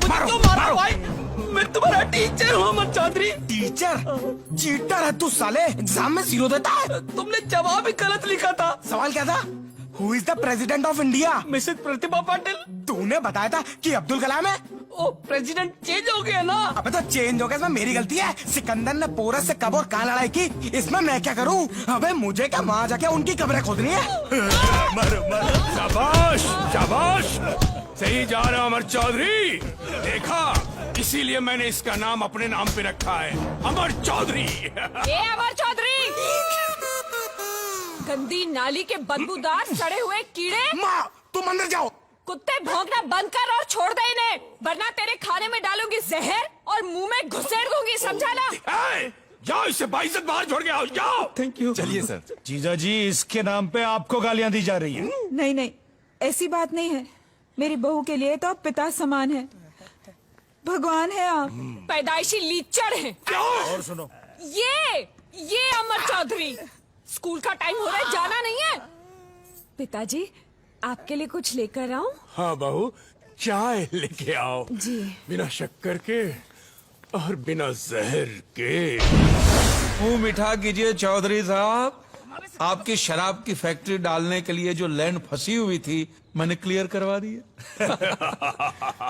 क्यों मार रहा है भाई? मैं तुम्हारा टीचर हूँ अमर चौधरी। टीचर? चीटर है तू साले, एग्जाम में 0 देता है। तुमने जवाब ही गलत लिखा था। सवाल क्या था? Who is the president of India? Mrs Pratibha Patil. तूने बताया था कि अब्दुल कलाम है। ओ प्रेसिडेंट चेंज हो गया ना। अबे तो चेंज हो गया, इसमें मेरी गलती है। सिकंदर ने पोरस से कब और कहाँ लड़ाई की, इसमें मैं क्या करूँ? अबे मुझे क्या वहाँ जाके उनकी कब्रें खोदनी है? मर मर। शाबाश शाबाश, सही जा रहा अमर चौधरी। देखा, इसीलिए मैंने इसका नाम अपने नाम पे रखा है, अमर चौधरी। ये अमर चौधरी, गंदी नाली के बदबूदार सड़े हुए कीड़े। माँ तुम अंदर जाओ। कुत्ते भौंकना बंद कर और छोड़ दे इन्हें, वरना तेरे खाने में डालूंगी जहर और मुंह में घुसेड़ दूंगी, समझा ना? जाओ, इससे बाइज्जत बाहर छोड़ के आओ, जाओ। Thank you. चलिए सर। जीजा जी, इसके नाम पे आपको गालियां दी जा रही है। नहीं नहीं, ऐसी बात नहीं है। मेरी बहू के लिए तो आप पिता समान है, भगवान है आप। पैदाइशी लीचड़ हैं। और सुनो, ये अमर चौधरी, स्कूल का टाइम हो रहा है, जाना नहीं है? पिताजी, आपके लिए कुछ लेकर आऊं? हाँ बहू, चाय लेके आओ। जी। बिना शक्कर के और बिना जहर के। मुंह मीठा कीजिए चौधरी साहब, आपकी शराब की फैक्ट्री डालने के लिए जो लैंड फंसी हुई थी मैंने क्लियर करवा दी है।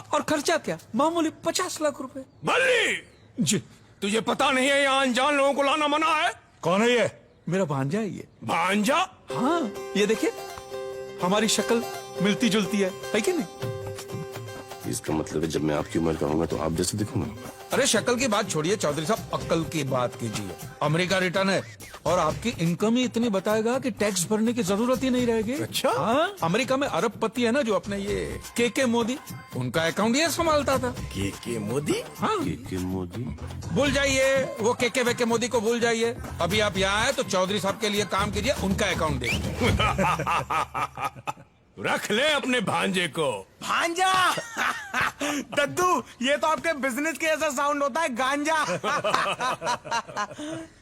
और खर्चा क्या? मामूली 50 लाख रुपए। बल्ली जी। तुझे पता नहीं है यहाँ अनजान लोगों को लाना मना है? कौन है ये? मेरा भांजा है ये। भांजा? हाँ, ये देखिए, हमारी शक्ल मिलती जुलती है कि नहीं? इसका मतलब है जब मैं आपकी उम्र का होऊंगा तो आप जैसे दिखूंगा। अरे शक्ल की बात छोड़िए चौधरी साहब, अक्ल की बात कीजिए। अमेरिका रिटर्न है और आपकी इनकम ही इतनी बताएगा कि टैक्स भरने की जरूरत ही नहीं रहेगी। अच्छा? हाँ, अमेरिका में अरबपति है ना जो अपने ये के मोदी, उनका अकाउंट ये संभालता था। के मोदी? हाँ, के मोदी? भूल जाइए वो के वेके मोदी को, भूल जाइए। अभी आप यहाँ आए तो चौधरी साहब के लिए काम कीजिए, उनका अकाउंट देखिए। रख ले अपने भांजे को। भांजा? दद्दू, ये तो आपके बिजनेस के ऐसा साउंड होता है, गांजा।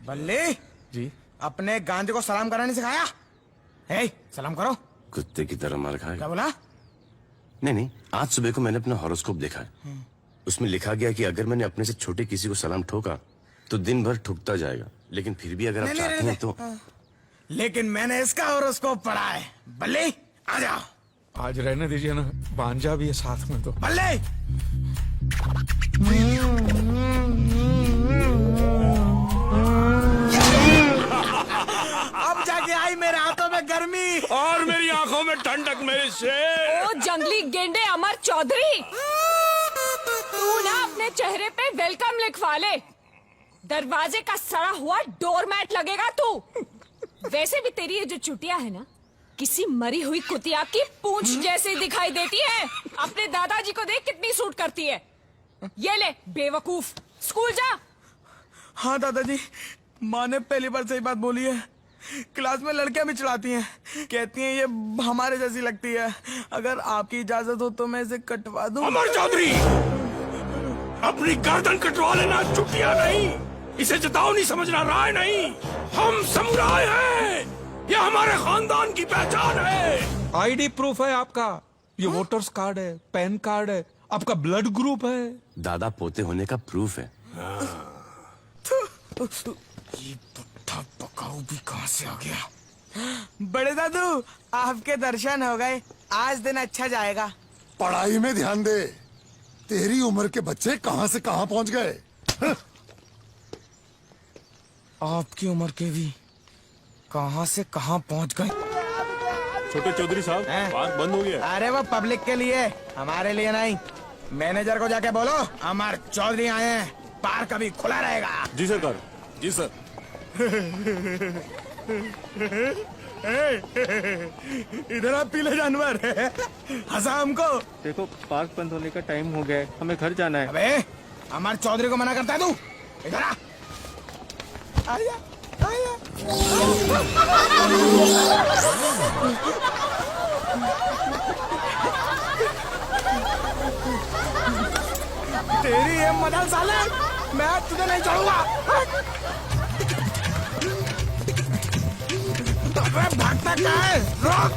बल्ले जी, अपने गांजे को सलाम करना नहीं सिखाया? हे, सलाम करो। कुत्ते की तरह मार खाएगा। क्या बोला? नहीं, आज सुबह को मैंने अपना हॉरोस्कोप देखा है। उसमें लिखा गया कि अगर मैंने अपने से छोटे किसी को सलाम ठोका तो दिन भर ठुकता जाएगा, लेकिन फिर भी अगर आप चाहते हैं तो। लेकिन मैंने इसका हॉरोस्कोप पढ़ा है। बल्ले आ जाओ। आज रहने दीजिए ना, भांजा भी है साथ में तो। बल्ले अब जाके आई मेरे हाथों में गर्मी और मेरी आंखों में ठंडक मेरे से। ओ जंगली गेंडे अमर चौधरी, तू ना अपने चेहरे पे वेलकम लिखवा ले, दरवाजे का सड़ा हुआ डोरमैट लगेगा तू। वैसे भी तेरी ये जो चुटिया है ना, किसी मरी हुई कुतिया की पूंछ जैसी दिखाई देती है। अपने दादाजी को देख कितनी सूट करती है। ये ले बेवकूफ, स्कूल जा। हाँ दादाजी, माँ ने पहली बार सही बात बोली है। क्लास में लड़कियां भी चिढ़ाती हैं, कहती हैं ये हमारे जैसी लगती है। अगर आपकी इजाजत हो तो मैं इसे कटवा दूं। अमर चौधरी, अपनी गर्दन कटवा लेना, चुटिया नहीं। इसे जताओ नहीं समझना, राय नहीं। हम समुराय हैं, ये हमारे खानदान की पहचान है। आईडी प्रूफ है आपका, ये वोटर्स कार्ड है, पैन कार्ड है, आपका ब्लड ग्रुप है। दादा पोते होने का प्रूफ है। ये पुट्ठा पकाऊ भी कहाँ से आ गया? बड़े दादू, आपके दर्शन हो गए, आज दिन अच्छा जाएगा। पढ़ाई में ध्यान दे, तेरी उम्र के बच्चे कहाँ से कहाँ पहुँच गए। आपकी उम्र के भी कहाँ से कहाँ पहुँच गए। छोटे चौधरी साहब, पार्क बंद हो गया। अरे वो पब्लिक के लिए, हमारे लिए नहीं। मैनेजर को जाके बोलो अमर चौधरी आए हैं, पार्क अभी खुला रहेगा। जी सरकार। जी सर। इधर आप पीले जानवर हंसा हमको। देखो पार्क बंद होने का टाइम हो गया है, हमें घर जाना है। अबे अमर चौधरी को मना करता है तू? इधर आ। आया, आया। तेरी ये मदल साले, मैं तुझे नहीं छोड़ूंगा। अबे भागता क्या है? रोक।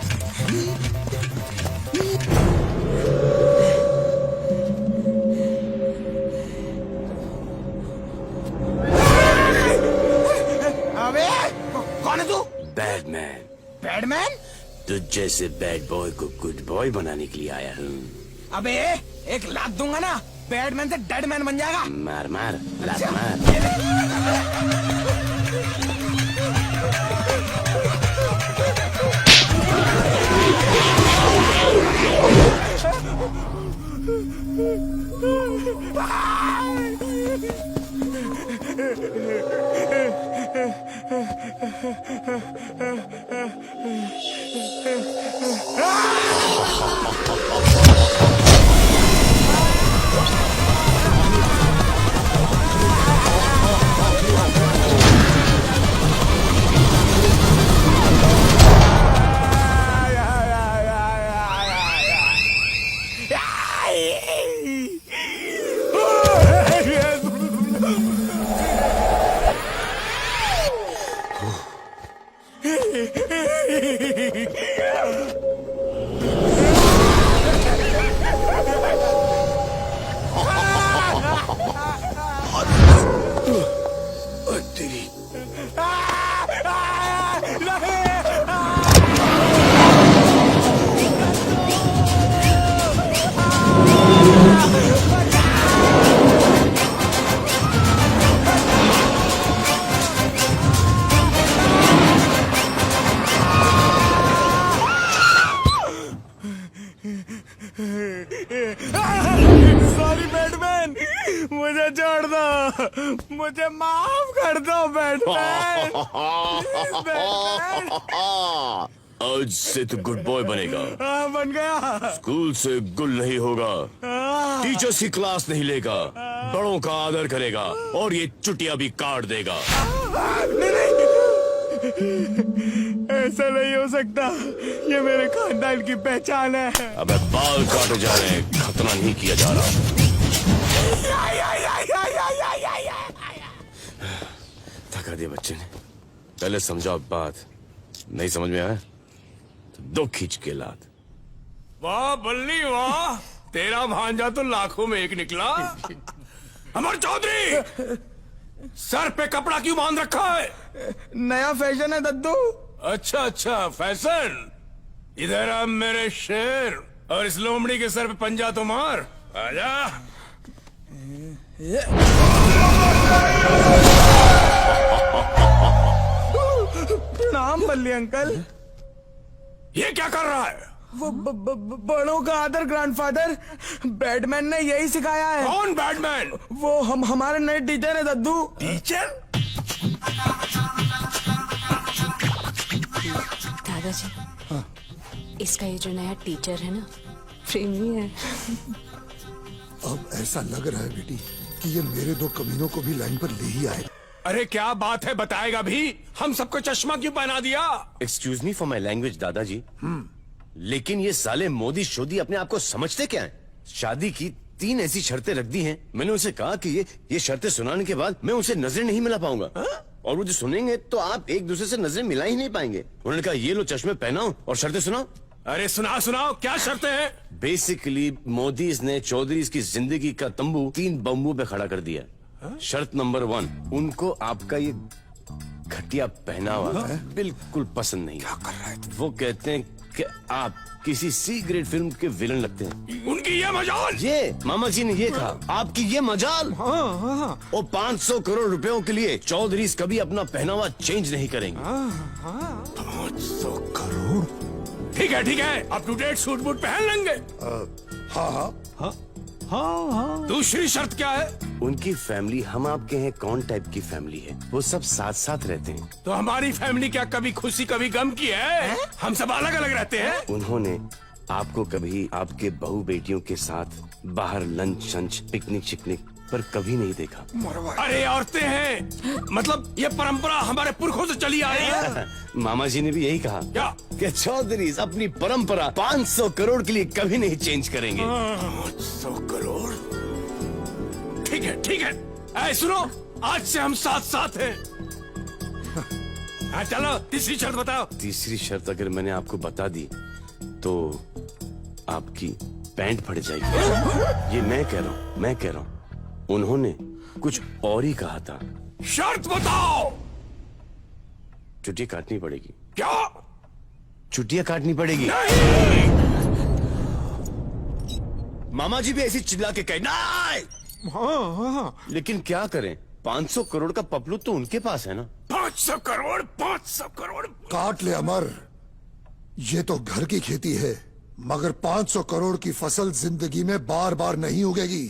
बैडमैन? तुझ जैसे बैड बॉय को गुड बॉय बनाने के लिए आया हूँ। अबे एक लात दूंगा ना, बैडमैन से डेडमैन बन जाएगा। मार मार लात मार। सॉरी बैटमैन, मुझे छोड़ दो, मुझे माफ कर दो बैटमैन। बैटमैन। आज से तू गुड बॉय बनेगा। हाँ, बन गया। स्कूल से गुल नहीं होगा, टीचर्स की क्लास नहीं लेगा, बड़ों का आदर करेगा और ये चुटिया भी काट देगा। नहीं, नहीं। ऐसा नहीं हो सकता, ये मेरे खानदान की पहचान है। अबे बाल काटे जा रहे हैं, खतना नहीं किया जा रहा। थका दिया बच्चे ने, पहले समझाओ बात, नहीं समझ में आया तो दो खींच के लात। वाह बल्ली वाह, तेरा भांजा तो लाखों में एक निकला। अमर चौधरी, सर पे कपड़ा क्यों बांध रखा है? नया फैशन है दद्दू। अच्छा अच्छा, फैशन। इधर आ मेरे शेर, और इस लोमड़ी के सर पे पंजा तो मार। आजा। प्रणाम बल्ली अंकल। ये क्या कर रहा है? वो बड़ों का आदर ग्रैंडफादर, बैटमैन ने यही सिखाया है। कौन बैटमैन? वो हमारे नए टीचर है दद्दू। टीचर? दादाजी, इसका ये जो नया टीचर है ना, प्रेमी है। अब ऐसा लग रहा है बेटी कि ये मेरे दो कमीनों को भी लाइन पर ले ही आए। अरे क्या बात है, बताएगा भी? हम सबको चश्मा क्यों पहना दिया? Excuse me for my language दादाजी, लेकिन ये साले मोदी शोदी अपने आप को समझते क्या हैं? शादी की 3 ऐसी शर्तें रख दी हैं। मैंने उनसे कहा कि ये शर्तें सुनाने के बाद मैं उनसे नजरें नहीं मिला पाऊंगा। और वो जो सुनेंगे तो आप एक दूसरे से नजरें मिला ही नहीं पाएंगे। उन्होंने कहा ये लो चश्मे पहनाओ और शर्तें सुनाओ। अरे सुनाओ, क्या शर्तें हैं? बेसिकली मोदी ने चौधरी की जिंदगी का तंबू 3 बम्बू पे खड़ा कर दिया। शर्त नंबर 1, उनको आपका ये घटिया पहनावा बिल्कुल पसंद नहीं। क्या कर रहा है? वो कहते हैं कि आप किसी सी ग्रेड फिल्म के विलन लगते हैं। उनकी ये मजाल। ये मामा जी ने ये कहा, आपकी ये मजाल। और 500 करोड़ रुपयों के लिए चौधरी कभी अपना पहनावा चेंज नहीं करेंगे। 500 करोड़? ठीक है, up to date suit boot पहन लेंगे। हाँ। दूसरी शर्त क्या है? उनकी फैमिली हम आपके हैं कौन टाइप की फैमिली है, वो सब साथ साथ रहते हैं। तो हमारी फैमिली क्या कभी खुशी कभी गम की है? हम सब अलग अलग रहते हैं। उन्होंने आपको कभी आपके बहू बेटियों के साथ बाहर लंच शंच पिकनिक शिकनिक पर कभी नहीं देखा। अरे औरतें हैं, मतलब ये परंपरा हमारे पुरखों से चली आ रही है। मामा जी ने भी यही कहा क्या? कि चौधरी अपनी परंपरा 500 करोड़ के लिए कभी नहीं चेंज करेंगे। 500 करोड़? ठीक है। ऐ सुनो, आज से हम साथ हैं। हाँ चलो, तीसरी शर्त बताओ। तीसरी शर्त अगर मैंने आपको बता दी तो आपकी पैंट फट जाएगी। ये मैं कह रहा हूँ। उन्होंने कुछ और ही कहा था। शर्त बताओ। चुटिया काटनी पड़ेगी। क्या? छुट्टियां काटनी पड़ेगी। नहीं, मामा जी भी ऐसी चिल्ला के कहे नहीं। लेकिन क्या करें, 500 करोड़ का पपलू तो उनके पास है ना। 500 करोड़, 500 करोड़। काट ले अमर, ये तो घर की खेती है, मगर 500 करोड़ की फसल जिंदगी में बार बार नहीं उगेगी।